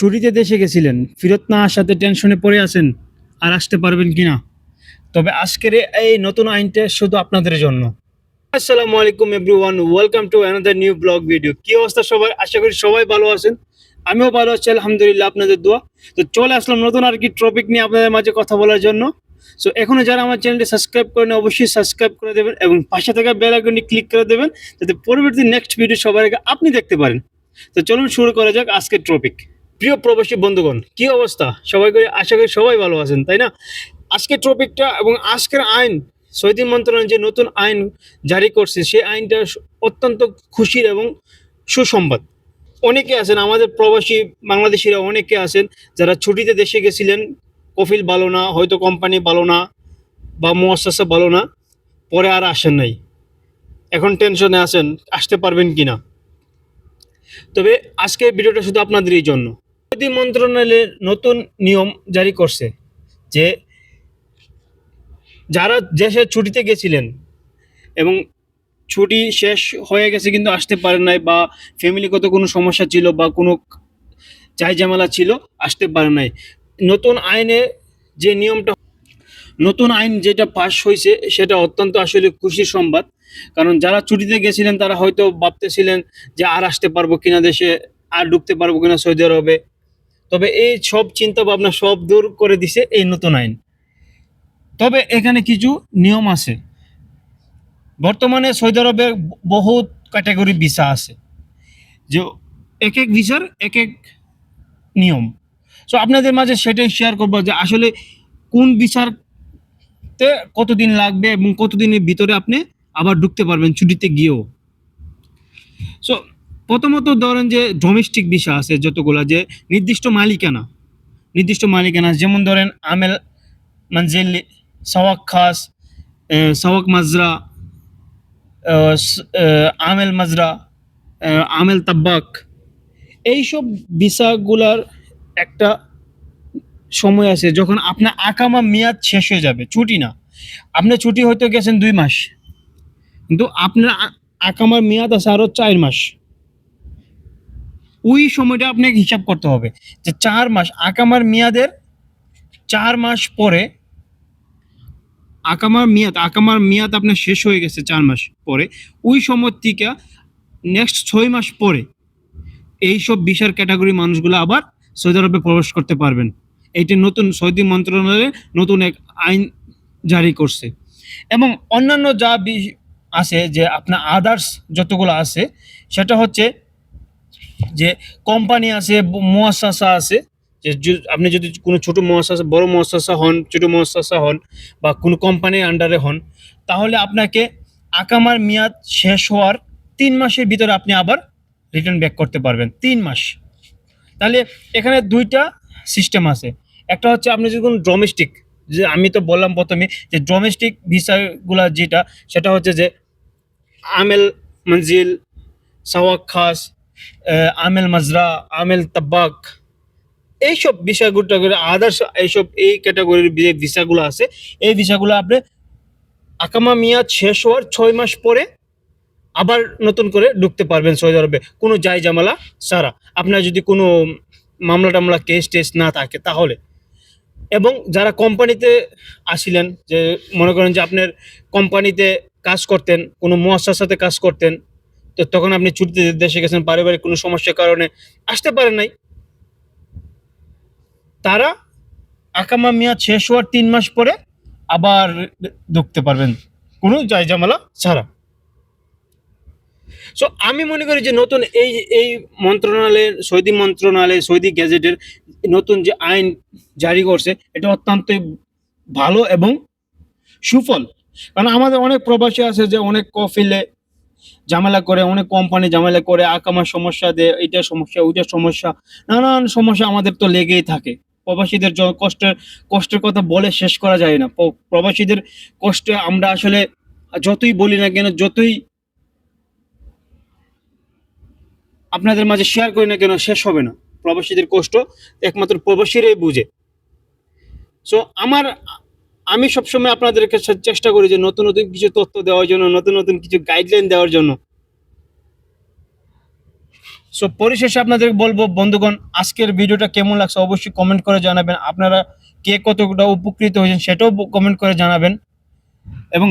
ছুটিতে দেশে গেছিলেন, ফেরত না আসাতে টেনশনে পড়ে আছেন আর আসতে পারবেন কিনা। তবে আজকের এই নতুন আইনটা শুধু আপনাদের জন্য। আসসালামু আলাইকুম everyone, welcome to another new blog video. কি অবস্থা সবাই? আশা করি সবাই ভালো আছেন। আমিও ভালো আছি আলহামদুলিল্লাহ, আপনাদের দোয়া। তো চলে আসলাম নতুন আর কি টপিক নিয়ে আপনাদের মাঝে কথা বলার জন্য। সো এখনো যারা আমার চ্যানেলটি সাবস্ক্রাইব করেন অবশ্যই সাবস্ক্রাইব করে দেবেন এবং পাশে থাকা বেল আইকনটি ক্লিক করে দেবেন যাতে পরবর্তী নেক্সট ভিডিও সবার আগে আপনি দেখতে পারেন। তো চলুন শুরু করা যাক আজকের টপিক। প্রিয় প্রবাসী বন্ধুগণ, কি অবস্থা সবাই? আশা করি সবাই ভালো আছেন, তাই না? আজকের টপিকটা এবং আজকের আইন, সৌদি মন্ত্রণালয় যে নতুন আইন জারি করছে সেই আইনটা অত্যন্ত খুশির এবং সুসংবাদ। অনেকে আছেন আমাদের প্রবাসী বাংলাদেশিরা, অনেকে আছেন যারা ছুটিতে দেশে গেছিলেন, কফিল ভালো না, হয়তো কোম্পানি ভালো না বা মুআসসাসা ভালো না, পরে আর আসেন নাই, এখন টেনশনে আছেন আসতে পারবেন কিনা। তবে আজকের ভিডিওটা শুধু আপনাদেরই জন্য। সৌদি মন্ত্রণালয়ের নতুন নিয়ম জারি করছে যে যারা দেশে ছুটিতে গেছিলেন এবং ছুটি শেষ হয়ে গেছে কিন্তু আসতে পারেন নাই, বা ফ্যামিলিগত কোনো সমস্যা ছিল বা কোনো ঝামেলা ছিল, আসতে পারেন নাই, নতুন আইনে যে নিয়মটা, নতুন আইন যেটা পাস হয়েছে সেটা অত্যন্ত আসলে খুশির সংবাদ। কারণ যারা ছুটিতে গেছিলেন তারা হয়তো ভাবতেছিলেন যে আর আসতে পারবো কিনা দেশে, আর ঢুকতে পারবো কিনা সৌদি আরবে। তবে এই সব চিন্তা ভাবনা সব দূর করে দিছে এই নতুন আইন। তবে এখানে কিছু নিয়ম আছে। বর্তমানে সৌদি আরবে বহুত ক্যাটাগরি ভিসা আছে, যে এক এক ভিসার এক এক নিয়ম। সো আপনাদের মাঝে সেটাই শেয়ার করবো যে আসলে কোন ভিসাতে কতদিন লাগবে এবং কতদিনের ভিতরে আপনি আবার ঢুকতে পারবেন ছুটিতে গিয়েও। সো প্রথমত ধরেন যে ডোমেস্টিক ভিসা আছে যতগুলা, যে নির্দিষ্ট মালিকানা, যেমন ধরেন আমেল মঞ্জিল, সওয়াক খাস, সওয়াক মাজরা, আমেল মাজরা, আমেল তাব্বাক। এইসব ভিসাগুলার একটা সময় আছে যখন আপনার আকামা মেয়াদ শেষ হয়ে যাবে। ছুটি না, আপনি ছুটি হয়তো গেছেন 2 মাস, কিন্তু আপনার আকামার মেয়াদ আছে আরো 4 মাস। ওই সময়টা আপনাকে হিসাব করতে হবে যে 4 মাস আকামার মেয়াদের 4 মাস পরে, আকামার মেয়াদ আপনার শেষ হয়ে গেছে 4 মাস পরে, ওই সময় থেকে নেক্সট 6 মাস পরে এইসব ভিসার ক্যাটাগরি মানুষগুলো আবার সৌদি আরবে প্রবেশ করতে পারবেন। এইটা নতুন সৌদি মন্ত্রণালয়ে নতুন এক আইন জারি করছে। এবং অন্যান্য যা আছে, যে আপনার আদার্স যতগুলো আছে, সেটা হচ্ছে যে কোম্পানি আছে, মুআসসাসা আছে, যে আপনি যদি কোনো ছোট মুআসসাসা, বড় মুআসসাসা হন, ছোট মুআসসাসা হন বা কোনো কোম্পানির আন্ডারে হন, তাহলে আপনাকে আকামার মেয়াদ শেষ হওয়ার 3 মাসের ভিতরে আপনি আবার রিটার্ন ব্যাক করতে পারবেন। 3 মাস। তাহলে এখানে 2টা সিস্টেম আছে। একটা হচ্ছে আপনি যদি কোনো ডোমেস্টিক, যে আমি তো বললাম প্রথমে যে ডোমেস্টিক ভিসাগুলা যেটা, সেটা হচ্ছে যে আমেল মঞ্জিল, সওয়াক খাস, আমেল মাজরা, আমেল তাব্বাক, এইসব ভিসাগুলো, আদার্স এইসব এই ক্যাটাগরির যে ভিসাগুলো আছে, এই ভিসাগুলো আপনি আকামা মেয়াদ শেষ হওয়ার 6 মাস পরে আবার নতুন করে ঢুকতে পারবেন সৌদি আরবে, কোনো ঝামেলা ছাড়া। আপনার যদি কোনো মামলা টামলা, কেস টেস না থাকে তাহলে। এবং যারা কোম্পানিতে আসিলেন, যে মনে করেন যে আপনার কোম্পানিতে কাজ করতেন, কোনো মুআসসাসাতে কাজ করতেন, তো তখন আপনি ছুটিতে দেশে গেছেন, পারিবারিক কোনো সমস্যার কারণে আসতে পারেন নাই, তারা আকামা মেয়াদ শেষ হওয়ার 3 মাস পরে আবার ঢুকতে পারবেন কোনো ঝামেলা ছাড়া। সো আমি মনে করি যে নতুন এই মন্ত্রণালয় সৌদি গ্যাজেটের নতুন যে আইন জারি করছে, এটা অত্যন্ত ভালো এবং সুফল। কারণ আমাদের অনেক প্রবাসী আছে যে অনেক কফিলে ঝামেলা করে, অনেক কোম্পানি ঝামেলা করে, আকামার সমস্যা দেয়, এইটা সমস্যা ওইটা সমস্যা, নানান সমস্যা আমাদের তো লেগেই থাকে। প্রবাসীদের কষ্টের কথা বলে শেষ করা যায় না। প্রবাসীদের কষ্টে আমরা আসলে যতই বলি না কেন, যতই আপনাদের মাঝে শেয়ার করি না কেন, শেষ হবে না। প্রবাসীদের কষ্ট একমাত্র প্রবাসীরাই বুঝে। সো আমি সবসময় আপনাদেরকে চেষ্টা করি যে নতুন নতুন কিছু তথ্য দেওয়ার জন্য, নতুন নতুন কিছু গাইডলাইন দেওয়ার জন্য। সো পরিশেষে আপনাদের বলবো বন্ধুগণ, আজকের ভিডিওটা কেমন লাগছে অবশ্যই কমেন্ট করে জানাবেন। আপনারা কে কতটা উপকৃত হয়েছেন সেটাও কমেন্ট করে জানাবেন, এবং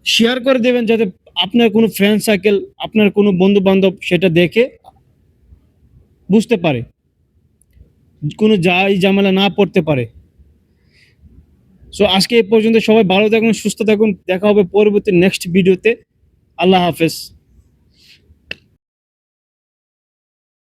শেয়ার করে দেবেন যাতে আপনার কোনো ফ্রেন্ড সার্কেল, আপনার কোনো বন্ধু বান্ধব সেটা দেখে বুঝতে পারে, কোনো ঝামেলা না পড়তে পারে। সো আজকে এই পর্যন্ত, সবাই ভালো থাকুন, সুস্থ থাকুন, দেখা হবে পরবর্তী নেক্সট ভিডিওতে। আল্লাহ হাফেজ।